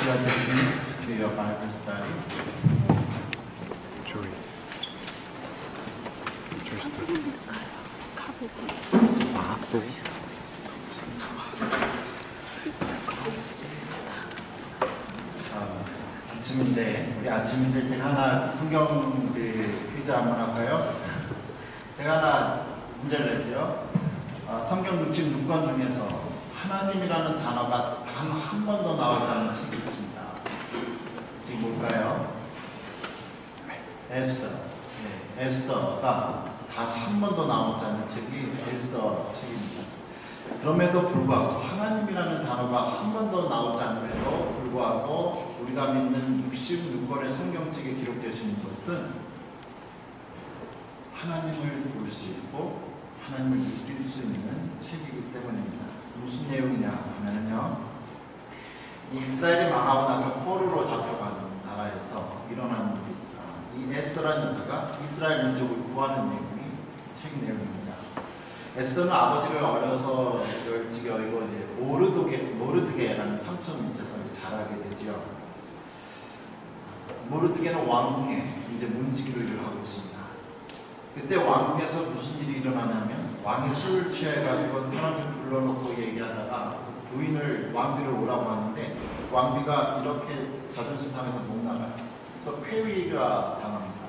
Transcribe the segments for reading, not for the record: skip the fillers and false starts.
You are dismissed to your Bible study. 아침인데 우리 아침인데 제가 하나 성경 퀴즈 한번 할까요? 제가 하나 문제를 냈죠. 성경 66권 중에서 하나님이라는 단어가 단 한 번도 나오지 않은 책이 있습니다. 지금 뭘까요? 에스더. 네, 에스더가 단 한 번도 나오지 않은 책이 에스더 책입니다. 그럼에도 불구하고 하나님이라는 단어가 한 번도 나오지 않음에도 불구하고 우리가 믿는 66권의 성경책에 기록되어있는 것은 하나님을 볼 수 있고 하나님을 느낄 수 있는 책이기 때문입니다. 무슨 내용이냐 하면요, 이스라엘이 망하고 나서 포로로 잡혀간 나라에서 일어난 이 에스더라는 여자가 이스라엘 민족을 구하는 내용이 책 내용입니다. 에스더는 아버지를 어려서 열지게 어리고 모르드게라는 삼촌 밑에서 자라게 되지요. 모르드게는 왕궁에 이제 문지기로 일을 하고 있습니다. 그때 왕궁에서 무슨 일이 일어나냐면 왕이 술을 취해가지고 사람들 불러놓고 얘기하다가 부인을 왕비를 오라고 하는데 왕비가 이렇게 자존심 상해서 못 나가요. 그래서 폐위가 당합니다.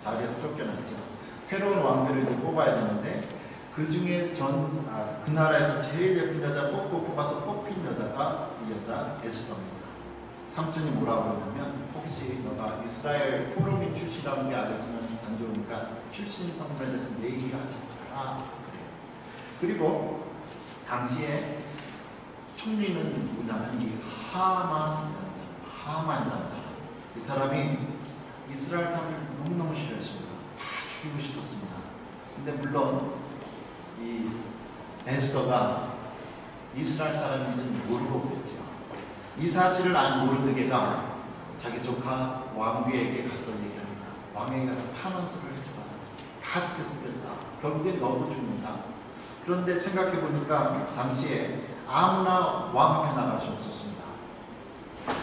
자리에서 쫓겨났죠. 새로운 왕비를 이제 뽑아야 되는데 그 중에 그 나라에서 제일 예쁜 여자 뽑아서 뽑힌 여자가 이 여자 에스더입니다. 삼촌이 뭐라고 그러냐면 혹시 너가 이스라엘 포로민 출신이라는 게 알겠지만 안 좋으니까 출신 성분에 대해서 얘기를 하지 마라. 그래요. 그리고 당시에 총리는 누구냐면 이 하만이라는 사람. 이 사람이 이스라엘 사람을 너무너무 싫어했습니다. 다 죽이고 싶었습니다. 근데 물론 이 에스더가 이스라엘 사람인지는 모르고 그랬죠. 이 사실을 안 모르드게가 자기 조카 왕비에게 가서 얘기합니다. 왕에게 가서 탄원서를 해줘라. 다 죽였습니다. 결국엔 너도 죽는다. 그런데 생각해보니까 당시에 아무나 왕 앞에 나갈 수 없었습니다.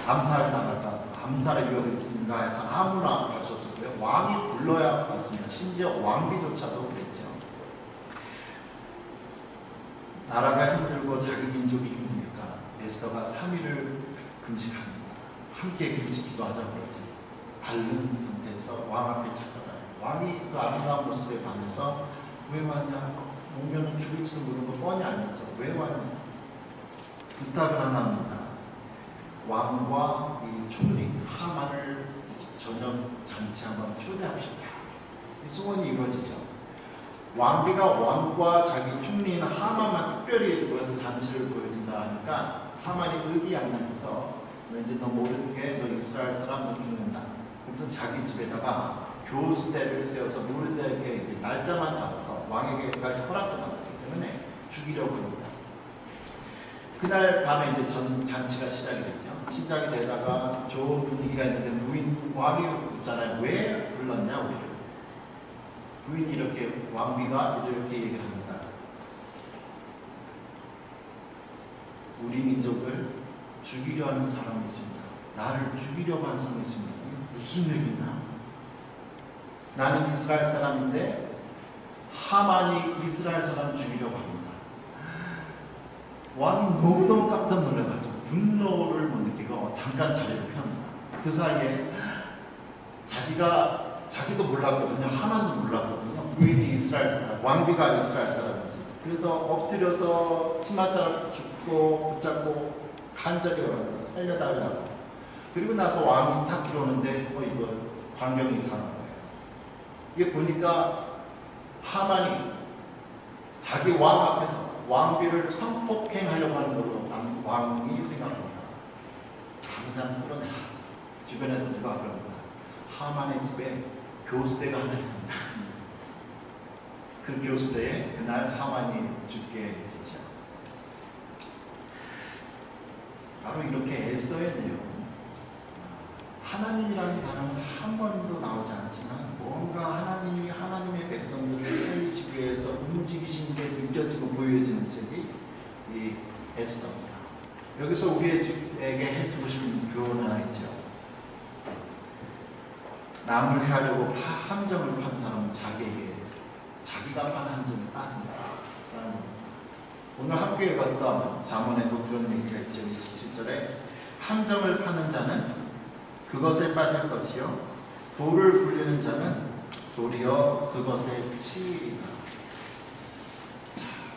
암살에 나갈까, 암살의 위협이 있는가 해서 아무나 갈 수 없었고요. 왕이 불러야 갔습니다. 심지어 왕비조차도 그랬죠. 나라가 힘들고 자기 민족이 힘드니까 에스더가 3일을 금식합니다. 함께 금식 기도하자고 그러지. 앓는 상태에서 왕 앞에 찾아가요. 왕이 그 아름다운 모습에 반해서 왜 왔냐? 오면은 죽을지도 모르고 뻔히 알면서 왜 왔냐? 부탁을 하나 합니다. 왕과 이 총리 하만을 저녁 잔치 한번 초대하고 싶다. 이 소원이 이루어지죠. 왕비가 왕과 자기 총리인 하만만 특별히 모여서 잔치를 보여준다 하니까 하만이 의기양양해서 왠지 너 모르드게 너 이스라엘 사람 너 죽는다. 그래서 자기 집에다가 교수대를 세워서 모르드게 이제 날짜만 잡아서 왕에게까지 허락도 받았기 때문에 죽이려고 합니다. 그날 밤에 이제 잔치가 시작이 됐죠. 시작이 되다가 좋은 분위기가 있는데 부인 왕이 묻잖아요. 왜 불렀냐 우리를. 부인이 이렇게 왕비가 이렇게 얘기를 합니다. 우리 민족을 죽이려 하는 사람이 있습니다. 나를 죽이려고 하는 사람이 있습니다. 무슨 얘기냐? 나는 이스라엘 사람인데 하만이 이스라엘 사람을 죽이려고 합니다. 왕이 너무너무 깜짝 놀라가지고 분노를 못 느끼고 잠깐 자리를 펴니다. 그 사이에 자기도 몰랐거든요. 하나도 몰랐거든요. 부인이 이스라엘 사람, 왕비가 이스라엘 사람이지. 그래서 엎드려서 치맛자락 줍고 붙잡고 간절히 말합니다. 살려달라고. 그리고 나서 왕이 탁 들어오는데 이거 광경이 이상한 거예요. 이게 보니까 하만이 자기 왕 앞에서 왕비를 성폭행하려고 하는 걸로 왕이 생각합니다. 당장 끌어내라. 주변에서 누가 그럽니다. 하만의 집에 교수대가 하나 있습니다. 그 교수대에 그날 하만이 죽게 되죠. 바로 이렇게 에스더의 내용은 하나님이라는 단어는 한 번도 나오지 않지만 뭔가 하나님이 하나님의 백성들을 살리시기 위해서 움직이신 게 느껴지고 보여지는 책이 이 에스더입니다. 여기서 우리에게 해주고 싶은 교훈은 남을 해하려고 함정을 판 사람은 자기가 판 함정에 빠진다. 오늘 함께 읽었던 잠언에도 그런 얘기가 있죠. 27절에 함정을 파는 자는 그것에 빠질 것이요 돌을 굴리는 자는 도리어 그것에 치이리라.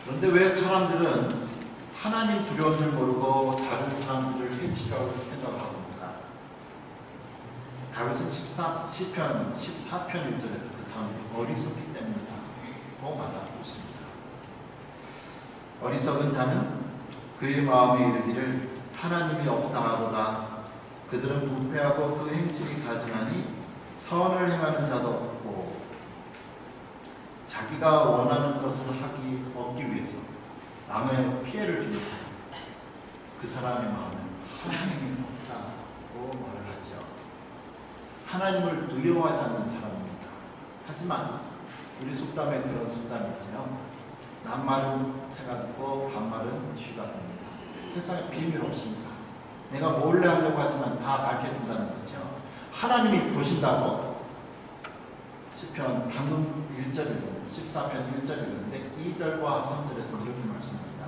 그런데 왜 사람들은 하나님 두려운 줄 모르고 다른 사람들을 해치려고 생각하고 있는가? 다윗은 시편 14편 1절에서 그 사람들이 어리석기 때문이다고 말하고 있습니다. 어리석은 자는 그의 마음에 이르기를 하나님이 없다 하도다. 그들은 부패하고 그 행실이 가증하니 선을 행하는 자도 없고 자기가 원하는 것을 얻기 위해서 남의 피해를 주는 사람, 그 사람의 마음은 하나님이 없다고 말을 하죠. 하나님을 두려워하지 않는 사람입니다. 하지만 우리 속담에 그런 속담이 있죠. 남말은 새가 듣고 반말은 쥐가 듭니다. 세상에 비밀 없습니다. 내가 몰래 하려고 하지만 다 밝혀진다는 거죠. 하나님이 보신다고 시편 방금 1절이고 14편 1절이었는데 2절과 3절에서 이렇게 말씀합니다.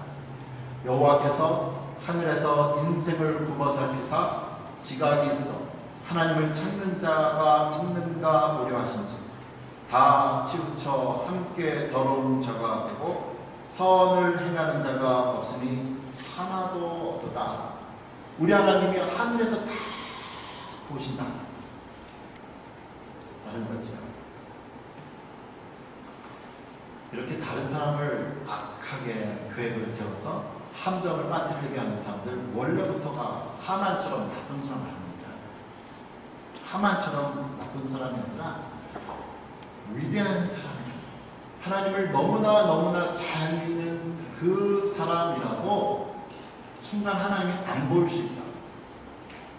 여호와께서 하늘에서 인생을 굽어 살피사 지각이 있어 하나님을 찾는 자가 있는가 보려 하신지 다 치우쳐 함께 더러운 자가 되고 선을 행하는 자가 없으니 하나도 없도다. 우리 하나님이 하늘에서 다 보신다 라는 거죠. 이렇게 다른 사람을 악하게 계획을 세워서 함정을 빠뜨리게 하는 사람들, 원래부터가 하만처럼 나쁜 사람 아닙니다. 하만처럼 나쁜 사람이 아니라 위대한 사람이에요. 하나님을 너무나 잘 믿는 그 사람이라고 순간 하나님이 안 보일 수 있다.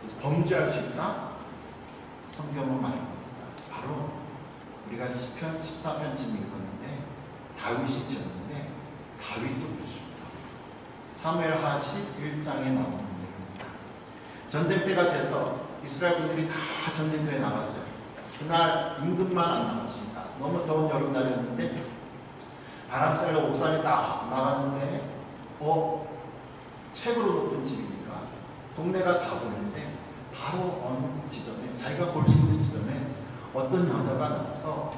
그래서 범죄할 수 있다. 성경은 말합니다. 바로 우리가 시편 14편 지금 읽었는데 다윗이 지었는데 다윗도 그렇습니다. 사무엘하 11장에 나오는 내용입니다. 전쟁 때가 돼서 이스라엘 분들이 다 전쟁터에 나갔어요. 그날 임금만 안 나갔습니다. 너무 더운 여름날이었는데 바람살려 옥산에 딱 나갔는데 최고로 높은 집이니까 동네가 다 보이는데 바로 어느 지점에 자기가 볼 수 있는 지점에 어떤 여자가 나와서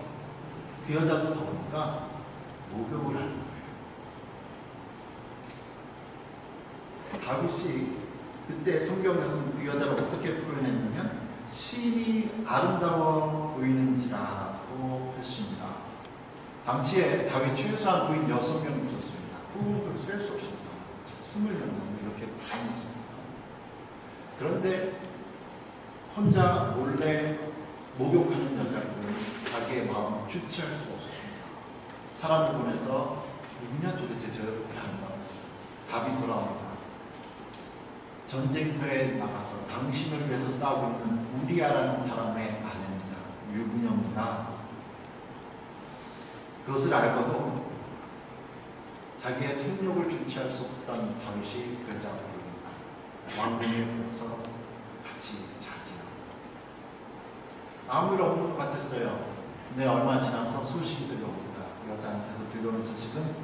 그 여자도 더우니까 목욕을 하는 거예요. 다윗이 그때 성경에서는 그 여자를 어떻게 표현했냐면 시인이 아름다워 보이는지라고 했습니다. 당시에 다윗 최소한 부인 6명 있었습니다. 부부를 셀 수 없습니다. 20명 정도 이렇게 많이 있습니다. 그런데 혼자 몰래 목욕하는 여자를 자기의 마음을 주체할 수 없었습니다. 사람을 보내서 누구냐 도대체 저렇게 하는 거. 답이 돌아옵니다. 전쟁터에 나가서 당신을 위해서 싸우고 있는 우리아라는 사람의 아내입니다. 유부녀입니다. 그것을 알고도 자기의 생욕을 주체할 수 없었던 다윗이 그 여자를 부릅니다. 왕궁에 모여서 같이 자지요. 아무 일 없는 것 같았어요. 근데 얼마 지나서 소식이 들려옵니다. 여자한테서 들려오는 소식은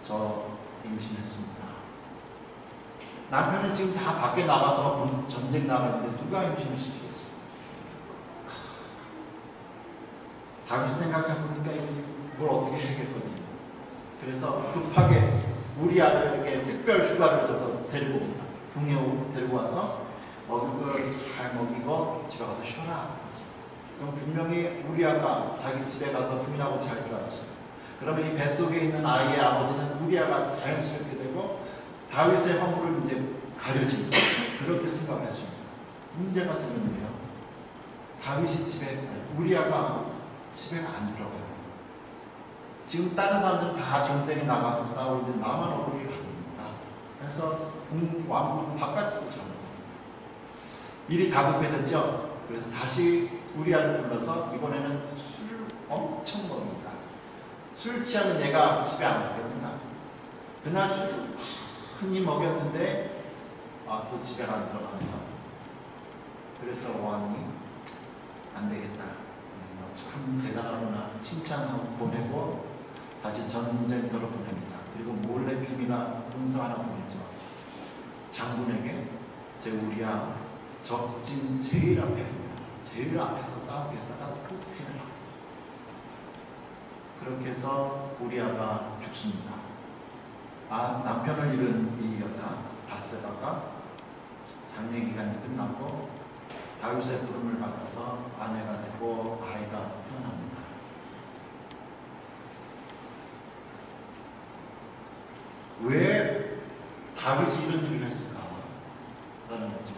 저 임신했습니다. 남편은 지금 다 밖에 나가서 전쟁 나가는데 누가 임신을 시키겠어요? 다윗 생각해보니까 뭘 어떻게 해야겠거든요. 그래서 급하게 우리 아들에게 특별 휴가를 줘서 데리고 옵니다. 궁에 데리고 와서 먹을 걸 잘 먹이고 집에 가서 쉬어라. 그럼 분명히 우리아가 자기 집에 가서 부인하고 잘 줄 알았어요. 그러면 이 뱃속에 있는 아이의 아버지는 우리아가 자연스럽게 되고 다윗의 허물을 이제 가려집니다. 그렇게 생각했습니다. 문제가 생겼네요. 다윗이 우리아가 집에 안 들어가요. 지금 다른 사람들은 다 전쟁에 나가서 싸우는데 나만 어떻게 가립니까? 그래서 왕궁 바깥에서 잡니다. 일이 가급해졌죠. 그래서 다시 우리아를 불러서 이번에는 술을 엄청 먹습니다. 술 취하면 얘가 집에 안 가거든요. 그날 술을 흔히 먹였는데 또 집에 안 들어갑니다. 그래서 왕이 안 되겠다. 참 대단하구나 칭찬하고 보내고 다시 전쟁터로 보냅니다. 그리고 몰래 비밀한 문서 하나 보내죠. 장군에게 제 우리야 적진 제일 앞에서 싸우겠다가 끝에라. 그렇게 해서 우리아가 죽습니다. 남편을 잃은 이 여자 바세바가 장례 기간이 끝나고 다윗의 부름을 받아서 아내가 되고 아이가 태어납니다. 왜 다윗이 이런 일을 했을까? 라는 거죠.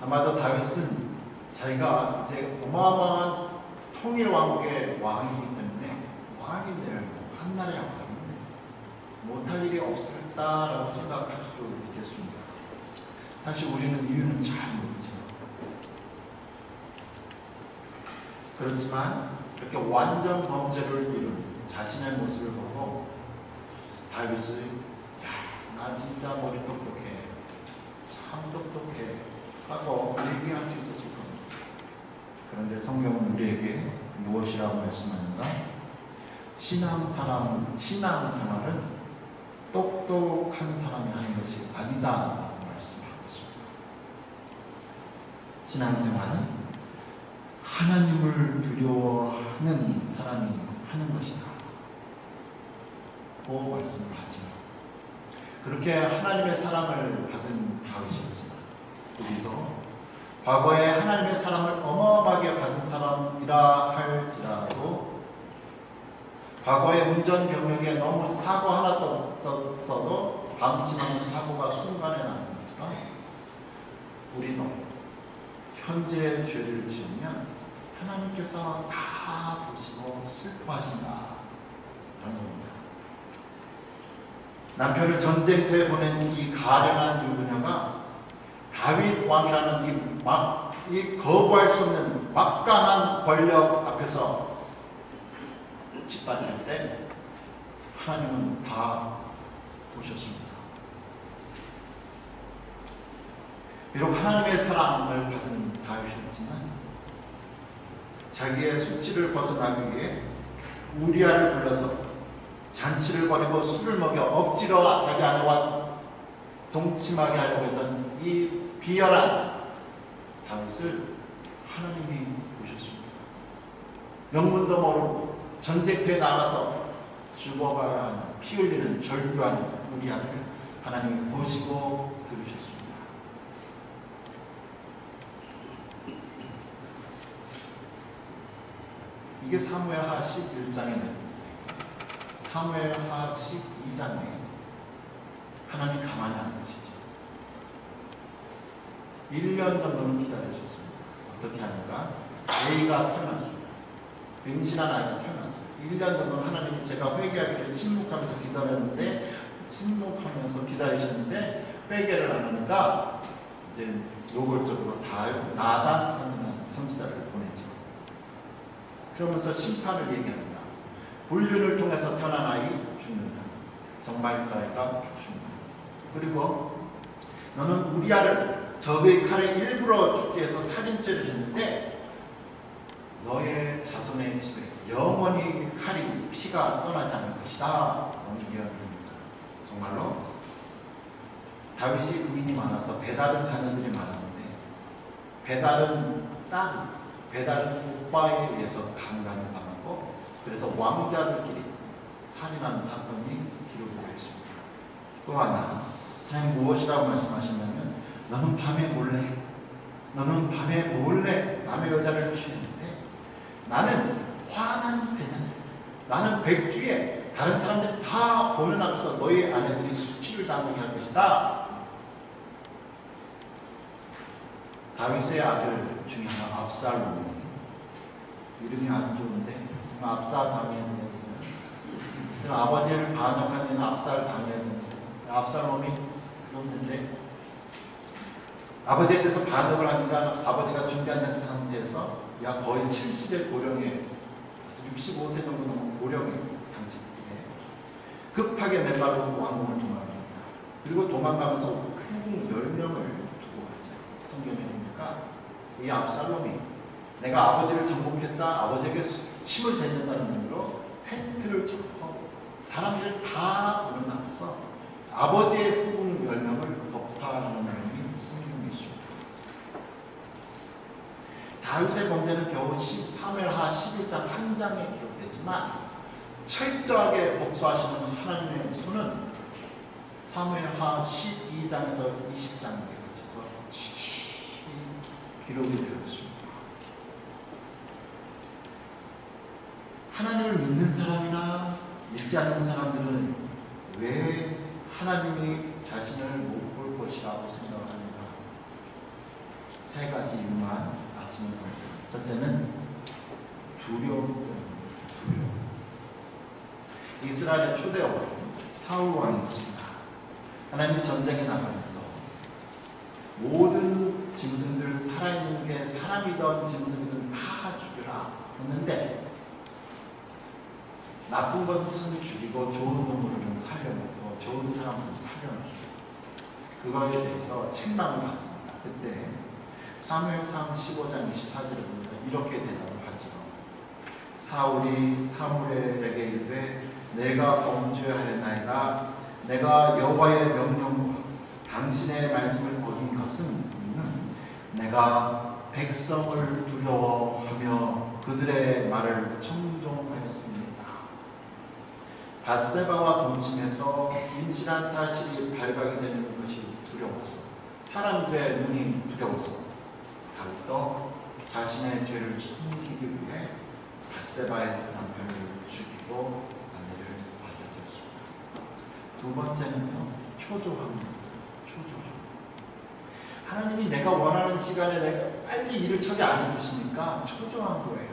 아마도 다윗은 자기가 이제 어마어마한 통일 왕국의 왕이기 때문에 왕인데 한 나라의 왕인데 못할 일이 없을까라고 생각할 수도 있겠습니다. 사실 우리는 이유는 잘 모르죠. 그렇지만 이렇게 완전 범죄를 이룬 자신의 모습을 보고 다윗이 나 진짜 머리 똑똑해 참 똑똑해 하고 얘기할 수 있었을 겁니다. 그런데 성경은 우리에게 무엇이라고 말씀하는가? 신앙생활은 똑똑한 사람이 하는 것이 아니다 라고 말씀하고 있습니다. 신앙생활은 하나님을 두려워하는 사람이 하는 것이다 고 말씀을 하죠. 그렇게 하나님의 사랑을 받은 다윗이었지만 우리도 과거에 하나님의 사랑을 어마어마하게 받은 사람이라 할지라도 과거의 운전 경력에 너무 사고 하나 없어도 방심하는 사고가 순간에 나는 것처럼 우리도 현재의 죄를 지으면 하나님께서 다 보시고 슬퍼하신다 라는 겁니다. 남편을 전쟁터에 보낸 이 가련한 유부녀가 다윗 왕이라는 이 거부할 수 없는 막강한 권력 앞에서 짓밟힐 때 하나님은 다 보셨습니다. 비록 하나님의 사랑을 받은 다윗이었지만 자기의 수치를 벗어나기 위해 우리아를 불러서 잔치를 벌이고 술을 먹여 억지로 자기 아내와 동침하게 하려고 했던 이 비열한 다윗을 하나님이 보셨습니다. 명문도 모르고 전쟁터에 나가서 죽어가야 하는 피 흘리는 절규하는 우리아를 하나님이 보시고 들으셨습니다. 이게 사무엘하 11장에 나옵니다. 사무엘하 12장에 하나님 가만히 안 계시죠. 1년 정도는 기다리셨습니다. 어떻게 하니까 A가 태어났어요. 임신한 아이가 태어났어요. 1년 정도는 하나님이 제가 회개하기를 침묵하면서 기다렸는데 침묵하면서 기다리셨는데 회개를 안 하니까 이제 노골적으로 나단 선지자를 보내죠. 그러면서 심판을 얘기합니다. 불륜을 통해서 태어난 아이 죽는다. 정말 그 아이가 죽습니다. 그리고 너는 우리아를 적의 칼에 일부러 죽게 해서 살인죄를 했는데 너의 자손의 집에 영원히 칼이 피가 떠나지 않을 것이다. 라는 예언입니다. 정말로 다윗이 부인이 많아서 배다른 자녀들이 많았는데 배다른 오빠에 의해서 강간을 당하고 그래서 왕자들끼리 살인하는 사건이 기록되어 있습니다. 또 하나 하나님 무엇이라고 말씀하시냐면 너는 밤에 몰래 남의 여자를 취했는데 나는 화난 배나들 나는 백주에 다른 사람들이 다 보는 앞에서 너희 아내들이 수치를 당하게 할 것이다. 다윗의 아들 중에 하나 압살롬이 이름이 안 좋은데 정말 압살 당했는 아버지를 반역한 데는 압살 당했는 압살롬이 그랬는데 아버지에 대해서 반역을 하니까 아버지가 준비한 상태에서 약 거의 70의 고령에 65세 정도 넘은 고령이 당시 때 급하게 맨발로 왕궁을 도망갑니다. 그리고 도망가면서 총 10명을 두고 가죠. 성경에 보니까 이 압살롬이 내가 아버지를 정복했다, 아버지에게 침을 뱉는다는 의미로 텐트를 쳐고 사람들 다 보는 앞에서 아버지의 후궁 10명을 겁탈하는 내용이 성경에 있습니다. 다윗의 범죄는 겨우 사무엘하 11장 한 장에 기록되지만 철저하게 복수하시는 하나님의 손은 사무엘하 12장에서 20장에 거쳐서 기록이 되어 있습니다. 하나님을 믿는 사람이나 믿지 않는 사람들은 왜 하나님이 자신을 못 볼 것이라고 생각합니다. 세 가지 이유만 아침에 보여요. 첫째는 두려움 때문입니다. 두려움. 이스라엘의 초대 왕 사울 왕이 있습니다. 하나님이 전쟁에 나가면서 모든 짐승들, 살아있는 게 사람이든 짐승이든 다 죽여라 했는데 나쁜 것은 죽이고 좋은 동물은 살려놓고 좋은 사람들은 살려놨어요. 그거에 대해서 책망을 받습니다. 그때 사무엘상 15장 24절에 보면 이렇게 대답을 하죠. 사울이 사무엘에게 이르되 내가 범죄하였나이다. 내가 여호와의 명령과 당신의 말씀을 어긴 것은 내가 백성을 두려워하며 그들의 말을 청종하였습니다. 밧세바와 동침해서 임신한 사실이 발각이 되는 것이 두려워서 사람들의 눈이 두려워서 다윗도 자신의 죄를 숨기기 위해 밧세바의 남편을 죽이고 아내를 받아들였습니다. 두 번째는요, 초조함입니다. 초조함. 하나님이 내가 원하는 시간에 내가 빨리 일을 처리 안 해주시니까 초조한 거예요.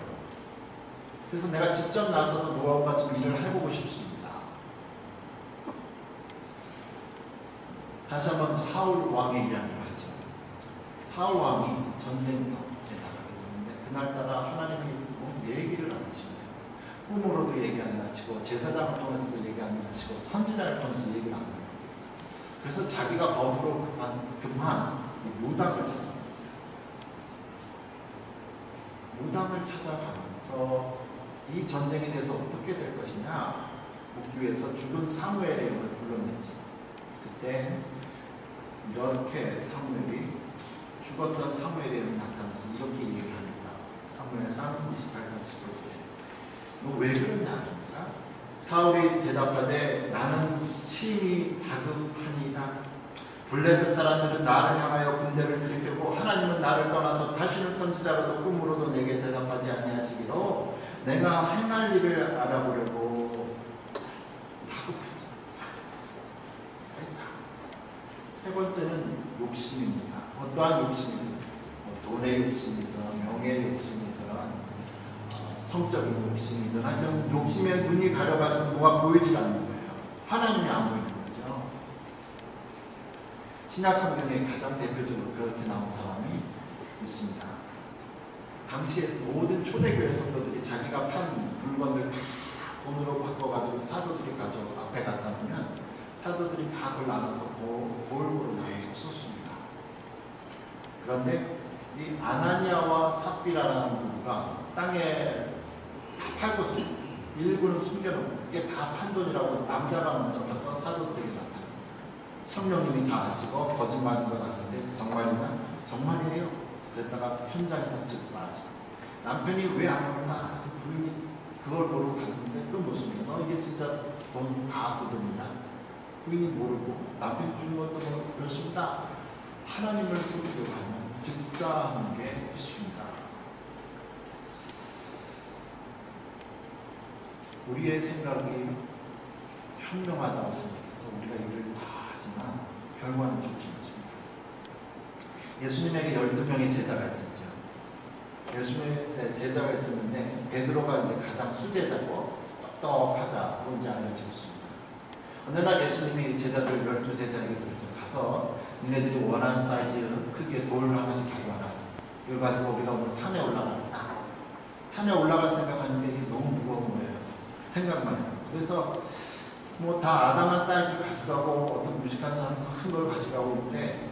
그래서 내가 직접 나서서 무언가 좀 일을 해보고 싶습니다. 다시 한번 사울 왕의 이야기를 하죠. 사울 왕이 전쟁터에 나가게 되는데 그날따라 하나님이 얘기를 안 하시네요. 꿈으로도 얘기 안 하시고 제사장을 통해서도 얘기 안 하시고 선지자를 통해서 얘기를 안 해요. 그래서 자기가 법으로 급한 무당을 찾아갑니다. 무당을 찾아가면서 이 전쟁에 대해서 어떻게 될 것이냐 묻기 위해서 죽은 사무엘의 영을 불러내죠. 그때 이렇게 사무엘이 죽었던 사무엘의 영이 나타나서 이렇게 얘기를 합니다. 사무엘상 28장 15절에 너 왜 그러냐 합니다. 사울이 대답하되 나는 심히 다급하니이다. 블레셋 사람들은 나를 향하여 군대를 일으켰고 하나님은 나를 떠나서 다시는 선지자로도 꿈으로도 내게 대답하지 아니하시기로 내가 행할 일을 알아보려고 다급했어. 세 번째는 욕심입니다. 어떠한 욕심이든 돈의 욕심이든 명예의 욕심이든 성적인 욕심이든 하여튼 욕심에 눈이 가려가지고 뭐가 보이질 않는 거예요. 하나님이 안 보이는 거죠. 신약 성경에 가장 대표적으로 그렇게 나온 사람이 있습니다. 당시에 모든 초대교회 성도들이 자기가 판 물건들 다 돈으로 바꿔가지고 사도들이 가져 앞에 갖다 놓으면 사도들이 다 그걸 나눠서 골고루 나눠서 썼습니다. 그런데 이 아나니아와 삽비라라는 부부가 땅에 다 팔고 일부는 숨겨놓고 이게 다 판돈이라고 남자가 먼저 가서 사도들에게 나타납니다. 성령님이 다 아시고 거짓말인 것 같은데 정말이냐? 정말이에요. 그랬다가 현장에서 즉사하죠. 남편이 왜 안 오나? 부인이 그걸 모르고 갔는데 또 무슨 너 이게 진짜 돈 다 그 돈이냐? 부인이 모르고 남편이 준 것도 그렇습니다. 하나님을 속이려고 하면 즉사하는 게 있습니다. 우리의 생각이 현명하다고 생각해서 우리가 일을 다 하지만 결과는 좋지 않습니다. 예수님에게 12명의 제자가 있었죠. 예수님의 제자가 있었는데 베드로가 이제 가장 수제자고 똑똑하다고 이제 알려졌습니다. 어느 날 예수님이 제자들 12제자에게 그래서 가서 니네들이 원하는 사이즈 크기의 돌을 하나씩 가져와라. 이걸 가지고 우리가 오늘 산에 올라가겠다. 산에 올라갈 생각하는데 이게 너무 무거운 거예요. 생각만 해요. 그래서 뭐 다 아담한 사이즈 가져가고 어떤 무식한 사람 큰 걸 가져가고 있는데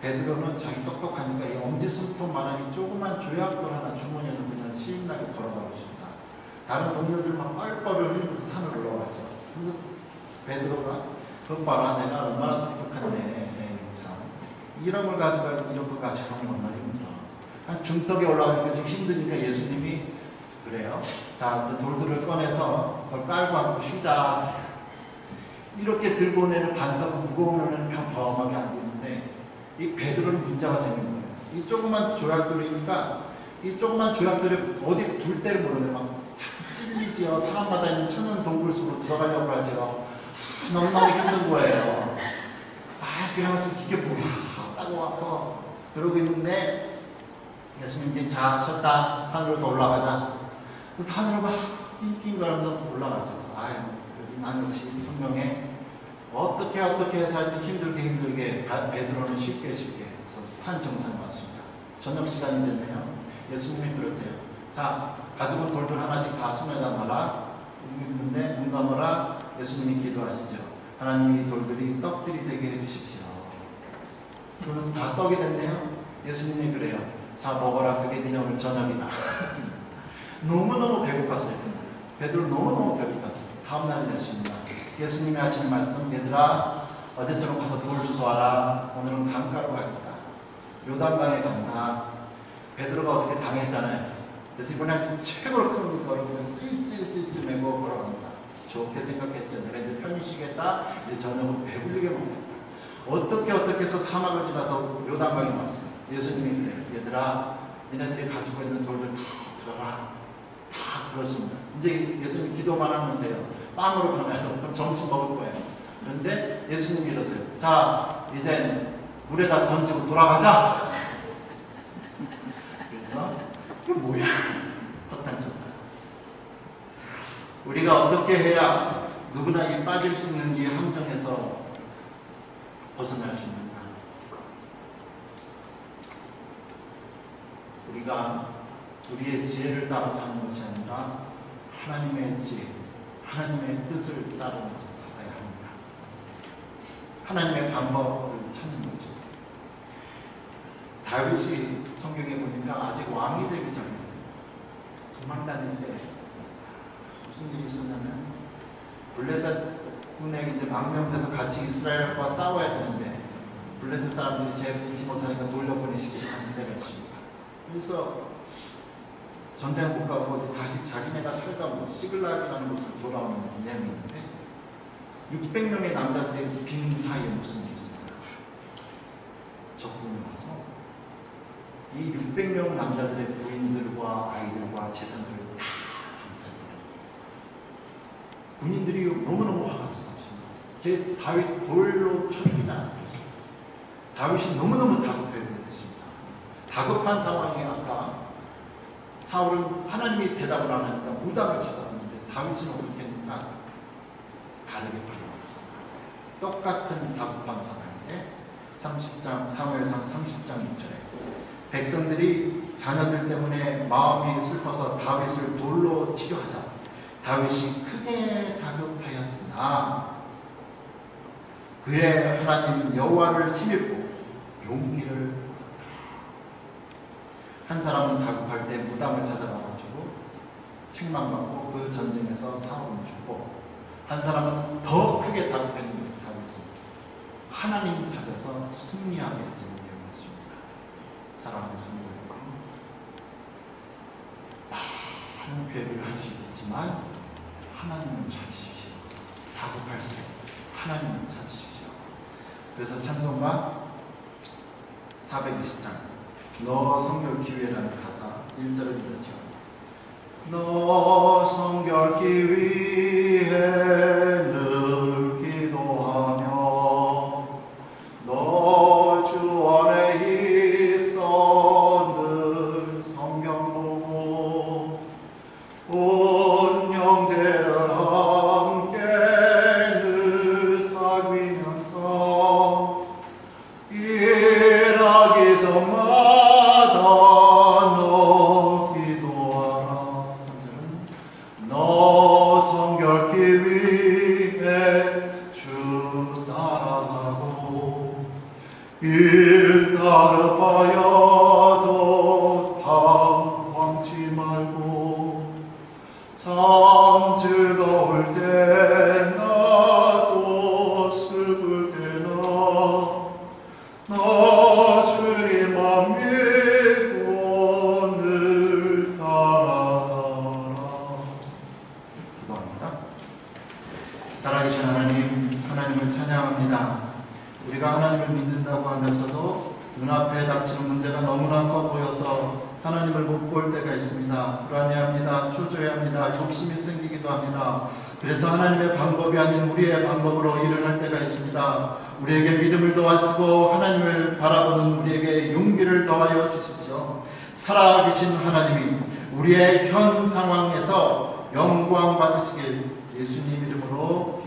베드로는 자기 똑똑하니까 이 엄지 손톱만한 이 조그만 조약돌 하나 주머니에 넣고 그냥 신나게 걸어가고 싶다. 다른 동료들 막 뻘뻘을 흘리면서 산을 올라갔죠. 그래서 베드로가 그것 봐라, 내가 얼마나 똑똑한데, 참 이런 걸 가지고 이런 걸 가지고 하면 얼마나 힘들어. 한 중턱에 올라가니까 좀 힘드니까 예수님이 그래요. 자, 이제 돌들을 꺼내서 그걸 깔고 앉고 쉬자. 이렇게 들고 오는 반석 무거우면 평범하게 앉는데 이 베드로는 문제가 생긴 거예요. 이 조그만 조약돌이니까 이 조그만 조약돌이 어디 둘 데를 모르네. 막 자꾸 찔리지요. 사람마다 있는 천연 동굴 속으로 들어가려고 하죠. 너무너무 힘든 거예요. 그래가지고 이게 뭐야 하고 와서 그러고 있는데 예수님이 자 쉬었다 산으로 더 올라가자. 그 산으로 막 낑낑거리면서 올라가죠. 난 역시 분명해. 어떻게 해서 하여튼 힘들게 베드로는 쉽게 그래서 산 정상에 왔습니다. 저녁 시간이 됐네요. 예수님이 그러세요. 자, 가지고 온 돌들 하나씩 다 손에다 놔라. 있는데 눈 감아라. 예수님이 기도하시죠. 하나님 이 돌들이 떡들이 되게 해주십시오. 그러면서 다 떡이 됐네요. 예수님이 그래요. 자, 먹어라. 그게 네 오늘 저녁이다. 너무너무 배고팠어요. 베드로 너무너무 배고팠어요. 다음날 예수님이 예수님이 하시는 말씀, 얘들아 어제처럼 가서 돌 주워와라. 오늘은 강가로 가겠다. 요단강에 간다. 베드로가 어떻게 당했잖아요. 그래서 이번에 최고로 큰 걸음을 찔찔찔찔 메고 걸어갑니다. 좋게 생각했죠. 내가 이제 편히 쉬겠다. 이제 저녁은 배불리게 먹겠다. 어떻게 해서 사막을 지나서 요단강에 왔어요. 예수님이 그래요. 얘들아 니네들이 가지고 있는 돌들 다 들어라. 다 들었습니다. 이제 예수님 기도만 하면 돼요. 빵으로 변해서 그럼 점심 먹을 거예요. 그런데 예수님이 이러세요. 자, 이제 물에다 던지고 돌아가자. 그래서 이게 뭐야? 헛당쳤다. 우리가 어떻게 해야 누구나 이 빠질 수 있는 이 함정에서 벗어날 수 있는가? 우리가 우리의 지혜를 따라 사는 것이 아니라 하나님의 지혜, 하나님의 뜻을 따르면서 살아야 합니다. 하나님의 방법을 찾는 거죠. 다윗이 성경에 보니까 아직 왕이 되기 전에 도망다니는데 무슨 일이 있었냐면 블레셋 군에 이제 망명돼서 같이 이스라엘과 싸워야 되는데 블레셋 사람들이 제압하지 못하니까 돌려보내시기 하는 데가 있습니다. 그래서 전쟁 못 가고 다시 자기네가 살다 보고 시글락이라는 곳으로 돌아오는 내용인데 600명의 남자들의 빈 사이에 무슨 일이 있습니다. 적군이 와서 이 600명 남자들의 부인들과 아이들과 재산들을 다 강탈해요. 군인들이 너무너무 화가 났습니다. 제 다윗 돌로 쳐 죽이지 않았겠어요. 다윗이 너무너무 다급해 됐습니다. 다급한 상황에 아까 사울은 하나님이 대답을 안 하니까 무당을 찾아왔는데 다윗은 어떻게 했는가? 다르게 받아왔습니다. 똑같은 다급한 상황인데 30장 사무엘상 30장 6절에 백성들이 자녀들 때문에 마음이 슬퍼서 다윗을 돌로 치려 하자 다윗이 크게 다급하였으나 그의 하나님 여호와를 힘입고 용기를 한 사람은 다급할 때 무당을 찾아가가지고 책망받고 그 전쟁에서 사울은 죽고 한 사람은 더 크게 다급했는데 다윗은 하나님 찾아서 승리하게 되는 내용이었습니다. 사랑하는 성도 여러분, 많은 배를 할 수 있지만 하나님을 찾으십시오. 다급할수록 하나님을 찾으십시오. 그래서 찬송가 420장 너 성결기 위해라는 가사 1절을 읽었죠. 너 성결기 위해 늘 기도하며 너 주 안에 있어 늘 성경 보고 온 형제를 함께 늘 사귀면서 일하기 전마다 너 기도하라. 3절은 너 성결기 위해 기도한다고 하면서도 눈앞에 닥치는 문제가 너무나 커 보여서 하나님을 못 볼 때가 있습니다. 불안해합니다. 초조해합니다. 욕심이 생기기도 합니다. 그래서 하나님의 방법이 아닌 우리의 방법으로 일을 할 때가 있습니다. 우리에게 믿음을 더하시고 하나님을 바라보는 우리에게 용기를 더하여 주십시오. 살아계신 하나님이 우리의 현 상황에서 영광 받으시길 예수님 이름으로